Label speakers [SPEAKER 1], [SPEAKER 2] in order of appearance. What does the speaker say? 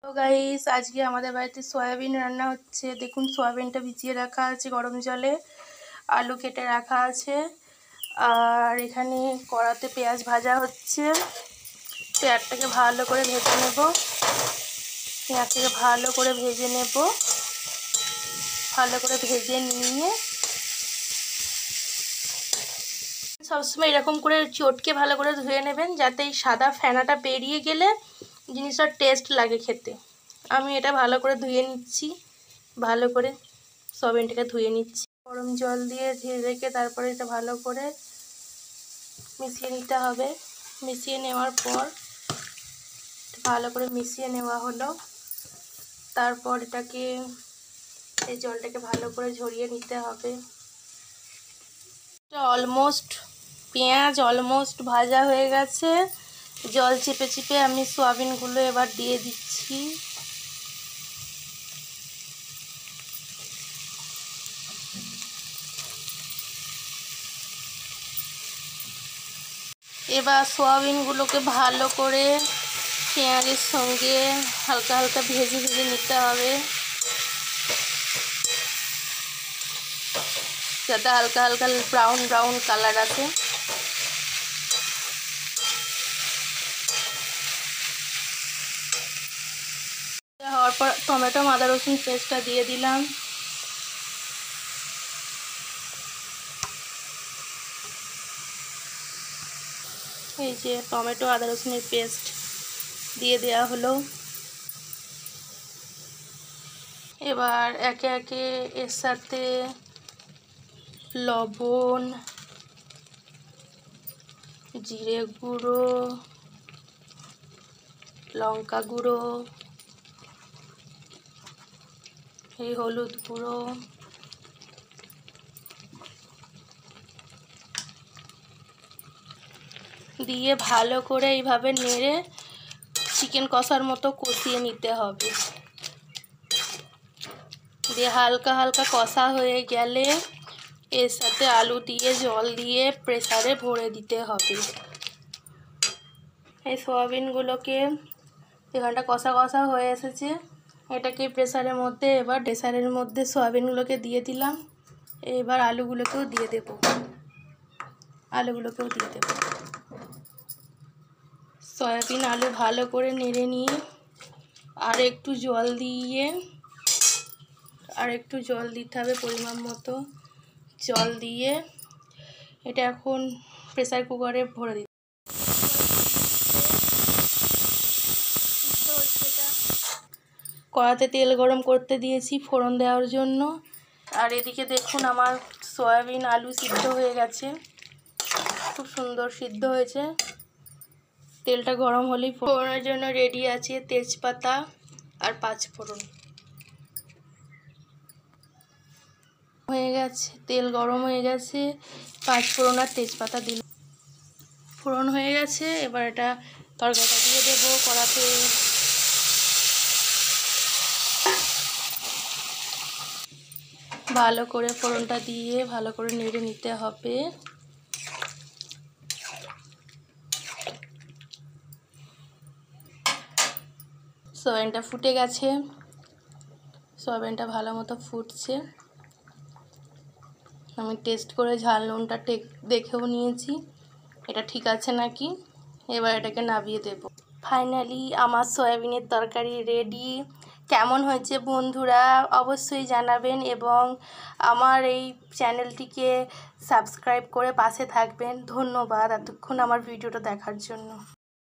[SPEAKER 1] তো গাইস, আজকে আমাদের বাড়িতে সয়াবিন রান্না হচ্ছে। দেখুন, সয়াবিনটা ভিজিয়ে রাখা আছে গরম জলে, আলু কেটে রাখা আছে, আর এখানে কড়াতে পেঁয়াজ ভাজা হচ্ছে। পেঁয়াজটাকে ভালো করে ভেজে নেব। ভালো করে ভেজে নিয়ে সবসময় এরকম করে চটকে ভালো করে ধুয়ে নেবেন, যাতে এই সাদা ফেনাটা বেরিয়ে গেলে জিনিসটা টেস্ট লাগে খেতে। আমি এটা ভালো করে ধুয়ে নিচ্ছি, ভালো করে সয়াবিনটাকে ধুয়ে নিচ্ছি। গরম জল দিয়ে রেখে তারপরে এটা ভালো করে মিশিয়ে নিতে হবে। মিশিয়ে নেওয়ার পর ভালো করে মিশিয়ে নেওয়া হলো। তারপর এটাকে এই জলটাকে ভালো করে ঝরিয়ে নিতে হবে। পেঁয়াজ অলমোস্ট ভাজা হয়ে গেছে। জল চেপে চেপে আমি সয়াবিনগুলো এবার দিয়ে দিচ্ছি। এবার সয়াবিনগুলোকে ভালো করে পেঁয়াজের সঙ্গে হালকা হালকা ভেজে নিতে হবে, যাতে হালকা হালকা ব্রাউন কালার আসে। হওয়ার পর টমেটো আদা রসুন পেস্টটা দিয়ে দিলাম। এই যে টমেটো আদা রসুনের পেস্ট দিয়ে দেওয়া হলো। এবার একে একে এর সাথে লবণ, জিরে গুঁড়ো, লঙ্কা গুঁড়ো, এই হলুদ গুঁড়ো, দিয়ে ভালো করে এইভাবে নেড়ে চিকেন কষার মতো কষিয়ে নিতে হবে। দিয়ে হালকা হালকা কষা হয়ে গেলে এর সাথে আলু দিয়ে জল দিয়ে প্রেসারে ভরে দিতে হবে। এই সয়াবিনগুলোকে এখানটা কষা কষা হয়ে এসেছে, এটাকে প্রেসারের মধ্যে সয়াবিনগুলোকে দিয়ে দিলাম। এবার আলুগুলোকেও দিয়ে দেব। সয়াবিন আলু ভালো করে নেড়ে নিয়ে আর একটু জল দিতে হবে, পরিমাণ মতো জল দিয়ে এটা এখন প্রেসার কুকারে ভরে দিতে। কড়াতে তেল গরম করতে দিয়েছি ফোড়ন দেওয়ার জন্য। আর এদিকে দেখুন, আমার সয়াবিন আলু সিদ্ধ হয়ে গেছে, খুব সুন্দর সিদ্ধ হয়েছে। তেলটা গরম হলেই ফোড়নের জন্য রেডি আছে তেজপাতা আর 5 ফোড়ন হয়ে গেছে। তেল গরম হয়ে গেছে, 5 ফোড়ন আর তেজপাতা দিলাম। ফোড়ন হয়ে গেছে, এবার এটা তরকারিটা দিয়ে দেবো কড়াতে। ভালো করে ফোড়নটা দিয়ে ভালো করে নেড়ে নিতে হবে। সয়াবিনটা ফুটে গেছে, সয়াবিনটা ভালো মতো ফুটছে। আমি টেস্ট করে ঝাল নুনটা দেখেও নিয়েছি, এটা ঠিক আছে নাকি। এবার এটাকে নামিয়ে দেব। ফাইনালি আমার সয়াবিনের তরকারি রেডি। কেমন হয়েছে বন্ধুরা অবশ্যই জানাবেন, এবং আমার এই চ্যানেলটিকে সাবস্ক্রাইব করে পাশে থাকবেন। ধন্যবাদ এতক্ষণ আমার ভিডিওটা দেখার জন্য।